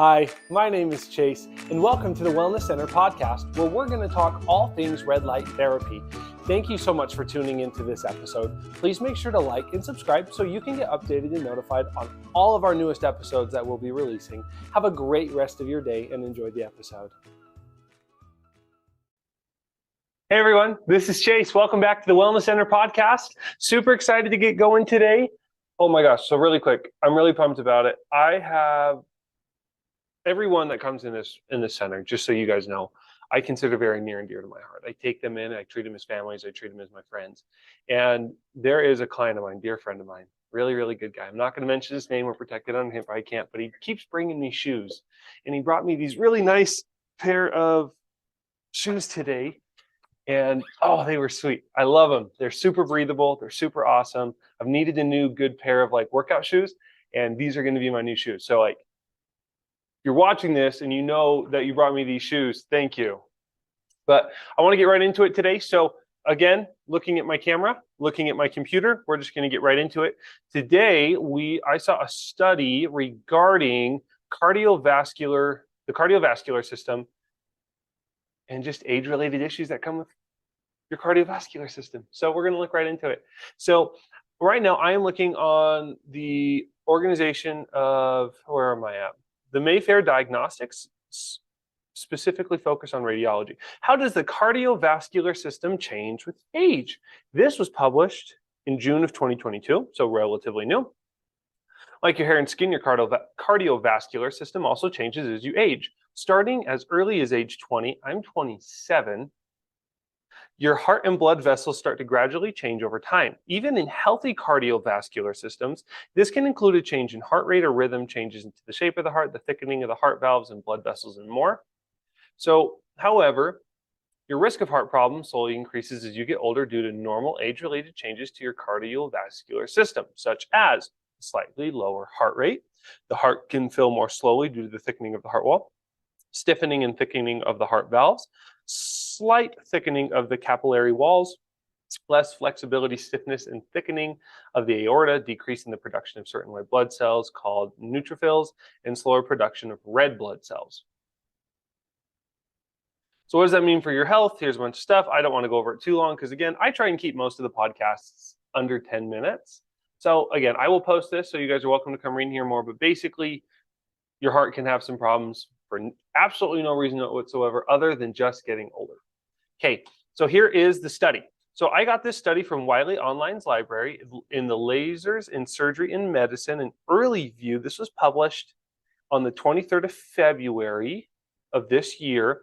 Hi, my name is Chase, and welcome to the Wellness Center podcast, where we're going to talk all things red light therapy. Thank you so much for tuning into this episode. Please make sure to like and subscribe so you can get updated and notified on all of our newest episodes that we'll be releasing. Have a great rest of your day and enjoy the episode. Hey everyone, this is Chase. Welcome back to the Wellness Center podcast. Super excited to get going today. Oh my gosh, so really quick, I'm really pumped about it. I have everyone that comes in this center, just so you guys know, I consider very near and dear to my heart. I take them in, I treat them as families, I treat them as my friends. And there is a client of mine, dear friend of mine, really, really good guy. I'm not going to mention his name, we're protected on him, I can't, but he keeps bringing me shoes. And he brought me these really nice pair of shoes today. And oh, they were sweet. I love them. They're super breathable. They're super awesome. I've needed a new good pair of like workout shoes, and these are going to be my new shoes. So like, you're watching this and you know that you brought me these shoes, thank you. But I want to get right into it today. So again, looking at my camera, looking at my computer, we're just going to get right into it. Today, I saw a study regarding the cardiovascular system and just age-related issues that come with your cardiovascular system. So we're going to look right into it. So right now, I am looking on the organization of, where am I at? The Mayfair Diagnostics specifically focus on radiology. How does the cardiovascular system change with age? This was published in June of 2022, so relatively new. Like your hair and skin, your cardiovascular system also changes as you age. Starting as early as age 20, I'm 27, your heart and blood vessels start to gradually change over time. Even in healthy cardiovascular systems, this can include a change in heart rate or rhythm, changes into the shape of the heart, the thickening of the heart valves and blood vessels, and more. So, however, your risk of heart problems slowly increases as you get older due to normal age-related changes to your cardiovascular system, such as a slightly lower heart rate. The heart can fill more slowly due to the thickening of the heart wall, stiffening and thickening of the heart valves, slight thickening of the capillary walls, less flexibility, stiffness, and thickening of the aorta, decreasing the production of certain white blood cells called neutrophils, and slower production of red blood cells. So what does that mean for your health? Here's a bunch of stuff. I don't want to go over it too long because, again, I try and keep most of the podcasts under 10 minutes. So, again, I will post this, so you guys are welcome to come read and hear more. But basically, your heart can have some problems for absolutely no reason whatsoever other than just getting older. Okay, so here is the study. So I got this study from Wiley Online's library in the Lasers in Surgery and Medicine, an early view. This was published on the 23rd of February of this year.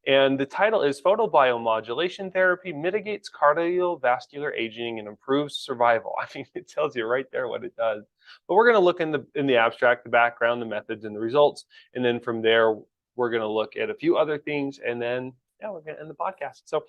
And the title is Photobiomodulation Therapy Mitigates Cardiovascular Aging and Improves Survival. I mean, it tells you right there what it does. But we're going to look in the abstract, the background, the methods, and the results. And then from there, we're going to look at a few other things. And then, yeah, we're going to end the podcast. So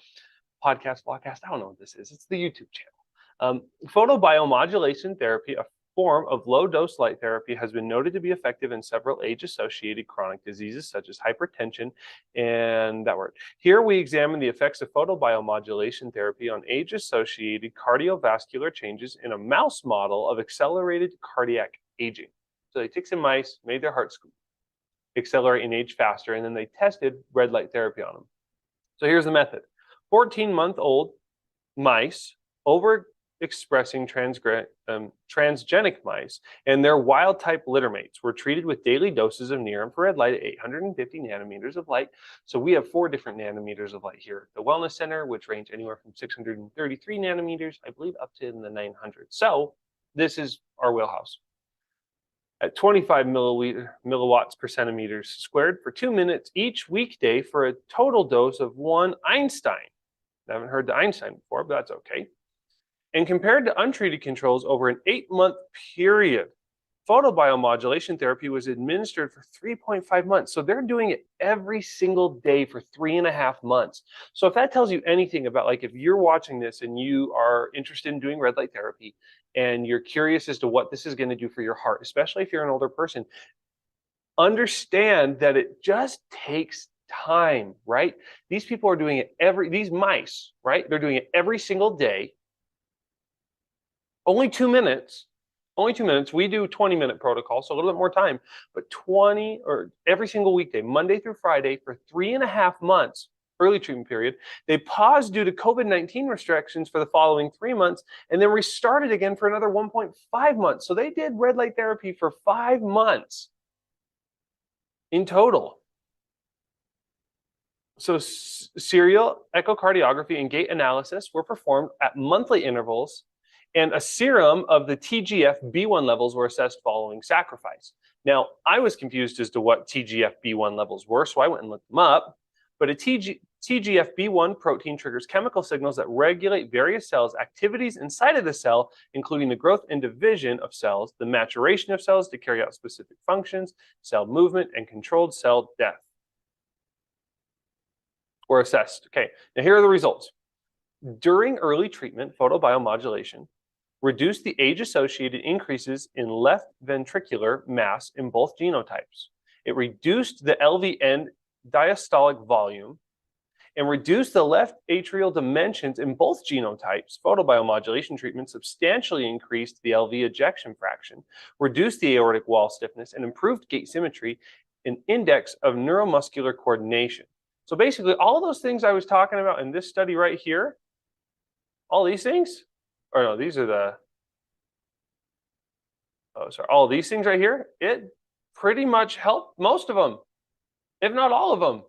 podcast, I don't know what this is. It's the YouTube channel. Photobiomodulation therapy, a form of low-dose light therapy, has been noted to be effective in several age-associated chronic diseases such as hypertension and that word. Here we examine the effects of photobiomodulation therapy on age-associated cardiovascular changes in a mouse model of accelerated cardiac aging. So they took some mice, made their hearts accelerate and age faster, and then they tested red light therapy on them. So here's the method. 14-month-old mice overexpressing transgenic mice and their wild type littermates were treated with daily doses of near infrared light at 850 nanometers of light. So we have 4 different nanometers of light here at the Wellness Center, which range anywhere from 633 nanometers, I believe, up to in the 900. So this is our wheelhouse. At 25 milliwatts per centimeters squared for 2 minutes each weekday for a total dose of 1 Einstein. I haven't heard the Einstein before, but that's okay. And compared to untreated controls over an 8-month period, photobiomodulation therapy was administered for 3.5 months. So they're doing it every single day for 3.5 months. So if that tells you anything about, like, if you're watching this and you are interested in doing red light therapy and you're curious as to what this is going to do for your heart, especially if you're an older person, understand that it just takes time, right? These people are doing it these mice, right? They're doing it every single day. Only 2 minutes, Only 2 minutes. We do 20-minute protocol, so a little bit more time, but 20 or every single weekday, Monday through Friday for 3.5 months, early treatment period. They paused due to COVID-19 restrictions for the following 3 months and then restarted again for another 1.5 months. So they did red light therapy for 5 months in total. So serial echocardiography and gait analysis were performed at monthly intervals, and a serum of the TGF-B1 levels were assessed following sacrifice. Now, I was confused as to what TGF-B1 levels were, so I went and looked them up. But a TGF-B1 protein triggers chemical signals that regulate various cells' activities inside of the cell, including the growth and division of cells, the maturation of cells to carry out specific functions, cell movement, and controlled cell death. Were assessed. Okay, now here are the results. During early treatment, photobiomodulation reduced the age-associated increases in left ventricular mass in both genotypes. It reduced the LV end diastolic volume and reduced the left atrial dimensions in both genotypes. Photobiomodulation treatment substantially increased the LV ejection fraction, reduced the aortic wall stiffness, and improved gait symmetry and index of neuromuscular coordination. So basically, all those things I was talking about in this study right here, all these things, or no, these are the, all these things right here, it pretty much helped most of them, if not all of them.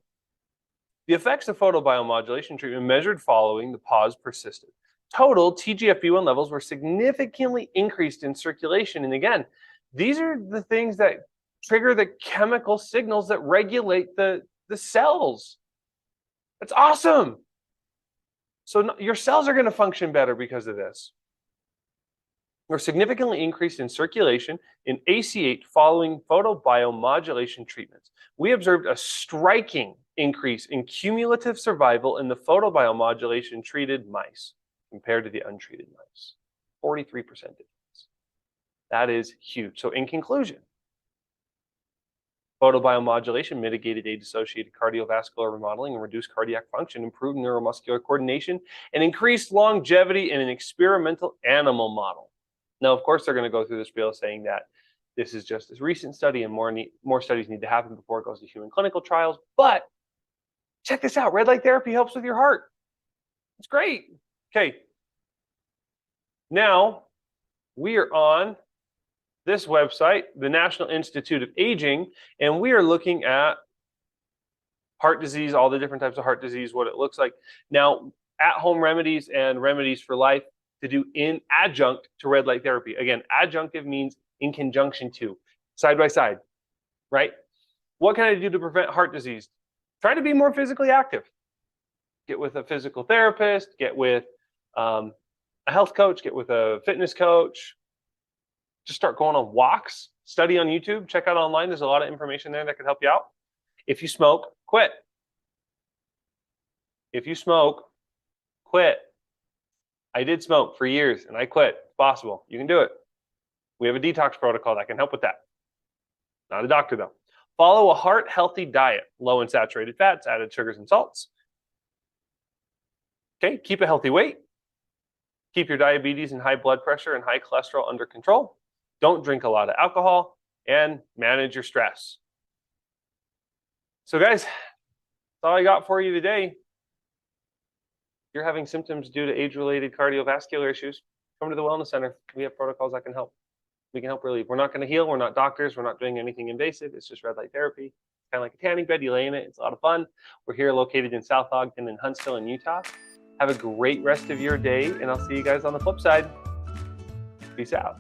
The effects of photobiomodulation treatment measured following the pause persisted. Total TGF-B1 levels were significantly increased in circulation. And again, these are the things that trigger the chemical signals that regulate the cells. That's awesome. So your cells are going to function better because of this. Or significantly increased in circulation in AC8 following photobiomodulation treatments. We observed a striking increase in cumulative survival in the photobiomodulation treated mice compared to the untreated mice. 43% difference. That is huge. So in conclusion, photobiomodulation mitigated age-associated cardiovascular remodeling and reduced cardiac function, improved neuromuscular coordination, and increased longevity in an experimental animal model. Now, of course, they're going to go through this spiel saying that this is just this recent study and more studies need to happen before it goes to human clinical trials. But check this out. Red light therapy helps with your heart. It's great. Okay. Now, we are on this website, the National Institute of Aging, and we are looking at heart disease, all the different types of heart disease, what it looks like. Now, at-home remedies and remedies for life to do in adjunct to red light therapy. Again, adjunctive means in conjunction to, side by side, right? What can I do to prevent heart disease? Try to be more physically active. Get with a physical therapist, get with a health coach, get with a fitness coach. Just start going on walks, study on YouTube, check out online. There's a lot of information there that can help you out. If you smoke, quit. If you smoke, quit. I did smoke for years and I quit. It's possible. You can do it. We have a detox protocol that can help with that. Not a doctor though. Follow a heart-healthy diet, low in saturated fats, added sugars and salts. Okay, keep a healthy weight. Keep your diabetes and high blood pressure and high cholesterol under control. Don't drink a lot of alcohol and manage your stress. So guys, that's all I got for you today. If you're having symptoms due to age-related cardiovascular issues, come to the Wellness Center. We have protocols that can help. We can help relieve. We're not going to heal. We're not doctors. We're not doing anything invasive. It's just red light therapy. Kind of like a tanning bed. You lay in it. It's a lot of fun. We're here located in South Ogden and Huntsville in Utah. Have a great rest of your day, and I'll see you guys on the flip side. Peace out.